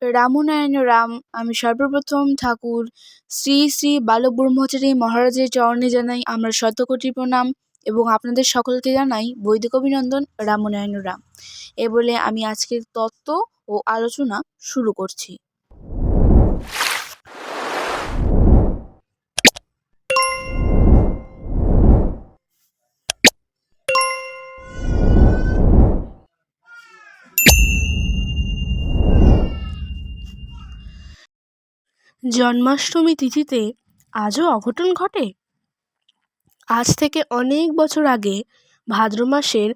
রামনারায়ণ রাম। আমি সর্বপ্রথম ঠাকুর শ্রী শ্রী বালক ব্রহ্মচারী মহারাজের চরণে জানাই আমার শতকোটি প্রণাম এবং আপনাদের সকলকে জানাই বৈদিক অভিনন্দন। রামনারায়ণ রাম। এ বলে আমি আজকের তত্ত্ব ও আলোচনা শুরু করছি। জন্মাষ্টমী তিথিতে আজও অঘটন ঘটে। আজ থেকে অনেক বছর আগে ভাদ্র মাসের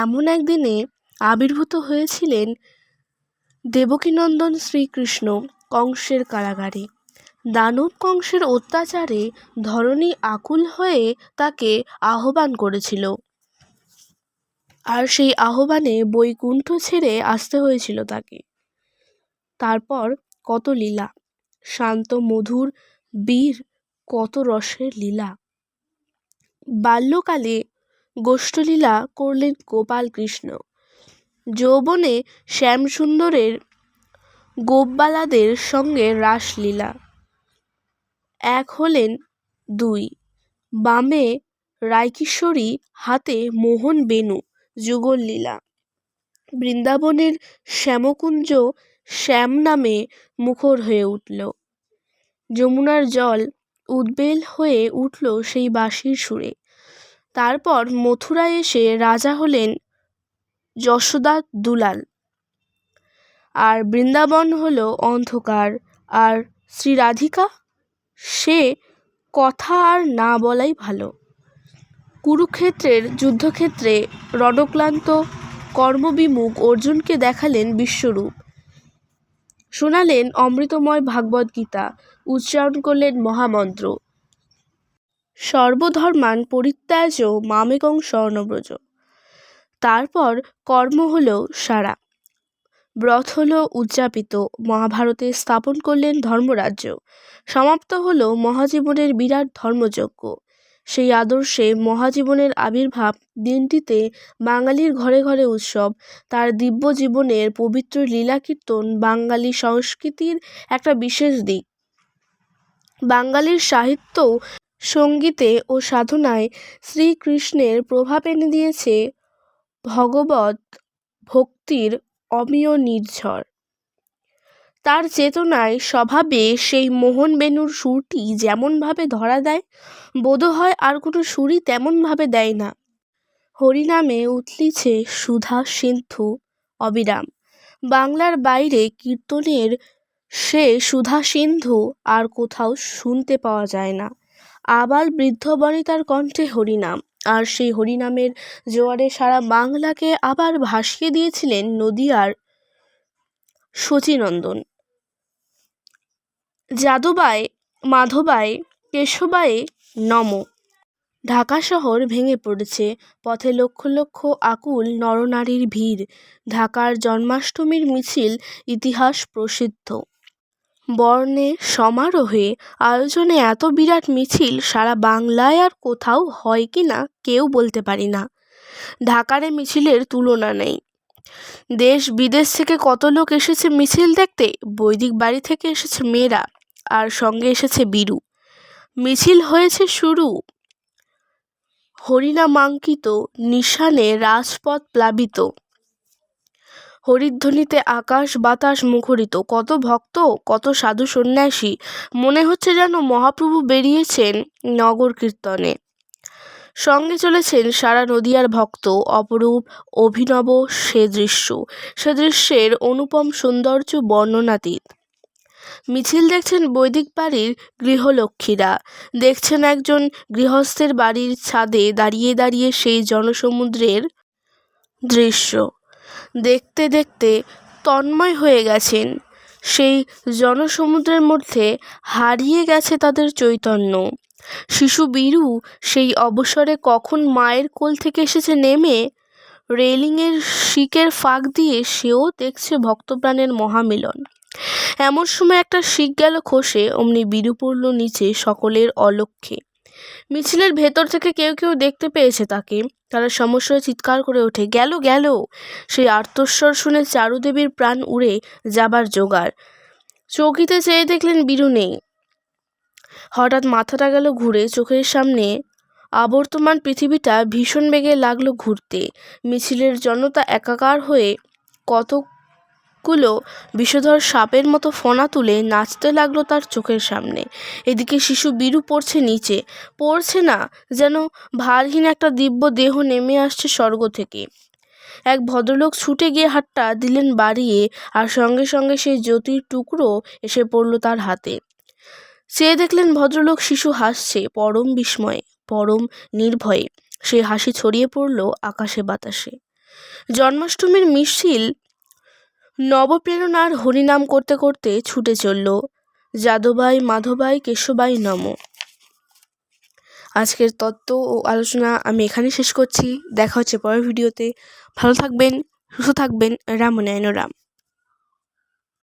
এমন এক দিনে আবির্ভূত হয়েছিলেন দেবকীনন্দন শ্রীকৃষ্ণ কংসের কারাগারে। দানব কংসের অত্যাচারে ধরণী আকুল হয়ে তাকে আহ্বান করেছিল, আর সেই আহ্বানে বৈকুণ্ঠ ছেড়ে আসতে হয়েছিল তাকে। তারপর কত লীলা, শান্ত মধুর বীর কত রসের লীলা। বাল্যকালে গোষ্ঠলীলা করলেন গোপাল কৃষ্ণ, যৌবনে শ্যামসুন্দরের গোপবালাদের সঙ্গে রাসলীলা। এক হলেন দুই, বামে রায়কিশোরী, হাতে মোহন বেণু, যুগল লীলা। বৃন্দাবনের শ্যামকুঞ্জ শ্যাম নামে মুখর হয়ে উঠল, যমুনার জল উদ্বেল হয়ে উঠল সেই বাঁশির সুরে। তারপর মথুরায় এসে রাজা হলেন যশোদা দুলাল, আর বৃন্দাবন হলো অন্ধকার। আর শ্রী রাধিকা, সে কথা আর না বলাই ভালো। কুরুক্ষেত্রের যুদ্ধক্ষেত্রে রণক্লান্ত কর্মবিমুখ অর্জুনকে দেখালেন বিশ্বরূপ, শোনালেন অমৃতময় ভাগবত গীতা, উচ্চারণ করলেন মহামন্ত্র, সর্বধর্মান পরিত্যাজ্য মামেকং শরণব্রজ। তারপর কর্ম হলো সারা, ব্রত হলো উদযাপিত, মহাভারতে স্থাপন করলেন ধর্মরাজ্য। সমাপ্ত হলো মহাজীবনের বিরাট ধর্মযজ্ঞ। সেই আদর্শে মহাজীবনের আবির্ভাব দিনটিতে বাঙালির ঘরে ঘরে উৎসব। তার দিব্য জীবনের পবিত্র লীলাকীর্তন বাঙালি সংস্কৃতির একটা বিশেষ দিক। বাঙালির সাহিত্য, সঙ্গীতে ও সাধনায় শ্রীকৃষ্ণের প্রভাব এনে দিয়েছে ভগবত ভক্তির অমিয় নির্ঝর। তার চেতনায় স্বভাবে সেই মোহন বেণুর সুরটি যেমনভাবে ধরা দেয়, বোধহয় আর কোনো সুরই তেমনভাবে দেয় না। হরিনামে উথলিছে সুধা সিন্ধু অবিরাম। বাংলার বাইরে কীর্তনের সে সুধা সিন্ধু আর কোথাও শুনতে পাওয়া যায় না। আবাল বৃদ্ধ বনিতার কণ্ঠে হরিনাম, আর সেই হরিনামের জোয়ারে সারা বাংলাকে আবার ভাসিয়ে দিয়েছিলেন নদিয়ার শচীনন্দন। যাদবায়, মাধবায়, কেশবায় নম। ঢাকা শহর ভেঙে পড়েছে, পথে লক্ষ লক্ষ আকুল নরনারীর ভিড়। ঢাকার জন্মাষ্টমীর মিছিল ইতিহাস প্রসিদ্ধ। বর্ণে সমারোহে আয়োজনে এত বিরাট মিছিল সারা বাংলায় আর কোথাও হয় কি না কেউ বলতে পারি না। ঢাকার এ মিছিলের তুলনা নেই। দেশ বিদেশ থেকে কত লোক এসেছে মিছিল দেখতে। বৈদিক বাড়ি থেকে এসেছে মেয়েরা, আর সঙ্গে এসেছে বীরু। মিছিল হয়েছে শুরু, হরিনামাঙ্কিত নিশানে রাজপথ প্লাবিত, হরিধ্বনিতে আকাশ বাতাস মুখরিত। কত ভক্ত, কত সাধু সন্ন্যাসী, মনে হচ্ছে যেন মহাপ্রভু বেরিয়েছেন নগর কীর্তনে। সঙ্গে চলেছেন সারা নদিয়ার ভক্ত। অপরূপ অভিনব সে দৃশ্য, সে দৃশ্যের অনুপম সৌন্দর্য বর্ণনাতীত। মিছিল দেখছেন বৈদিক বাড়ির গৃহলক্ষ্মীরা, দেখছেন একজন গৃহস্থের বাড়ির ছাদে দাঁড়িয়ে দাঁড়িয়ে সেই জনসমুদ্রের দৃশ্য। দেখতে দেখতে তন্ময় হয়ে গেছেন, সেই জনসমুদ্রের মধ্যে হারিয়ে গেছে তাদের চৈতন্য। শিশু বীরু সেই অবসরে কখন মায়ের কোল থেকে এসেছে নেমে, রেলিংয়ের শিকের ফাঁক দিয়ে সেও দেখছে ভক্তপ্রাণের মহামিলন। এমন সময় একটা শিক গেল খসে, অমনি বীরু পড়ল নিচে সকলের অলক্ষ্যে। মিছিলের ভেতর থেকে কেউ কেউ দেখতে পেয়েছে তাকে, তারা সমস্যায় চিৎকার করে ওঠে, গেল গেল। সেই আর্তস্বর শুনে চারুদেবীর প্রাণ উড়ে যাবার জোগাড়। চৌকিতে চেয়ে দেখলেন বীরু নেই। হঠাৎ মাথাটা গেল ঘুরে, চোখের সামনে আবর্তমান পৃথিবীটা ভীষণ বেগে লাগলো ঘুরতে। মিছিলের জনতা একাকার হয়ে কতগুলো বিষধর সাপের মতো ফনা তুলে নাচতে লাগলো তার চোখের সামনে। এদিকে শিশু বীরু পড়ছে নিচে, পড়ছে না, যেন ভারহীন একটা দিব্য দেহ নেমে আসছে স্বর্গ থেকে। এক ভদ্রলোক ছুটে গিয়ে হাতটা দিলেন বাড়িয়ে, আর সঙ্গে সঙ্গে সেই জ্যোতির টুকরো এসে পড়ল তার হাতে। চেয়ে দেখলেন ভদ্রলোক শিশু হাসছে পরম বিস্ময়ে, পরম নির্ভয়ে। সেই হাসি ছড়িয়ে পড়ল আকাশে বাতাসে। জন্মাষ্টমীর মিছিল নবপ্রেরণার হরিনাম করতে করতে ছুটে চলল, যাদবাই মাধবাই কেশবাই নম। আজকের তত্ত্ব ও আলোচনা আমি এখানে শেষ করছি। দেখা হচ্ছে পরের ভিডিওতে। ভালো থাকবেন, সুস্থ থাকবেন। রাম নারায়ণ রাম।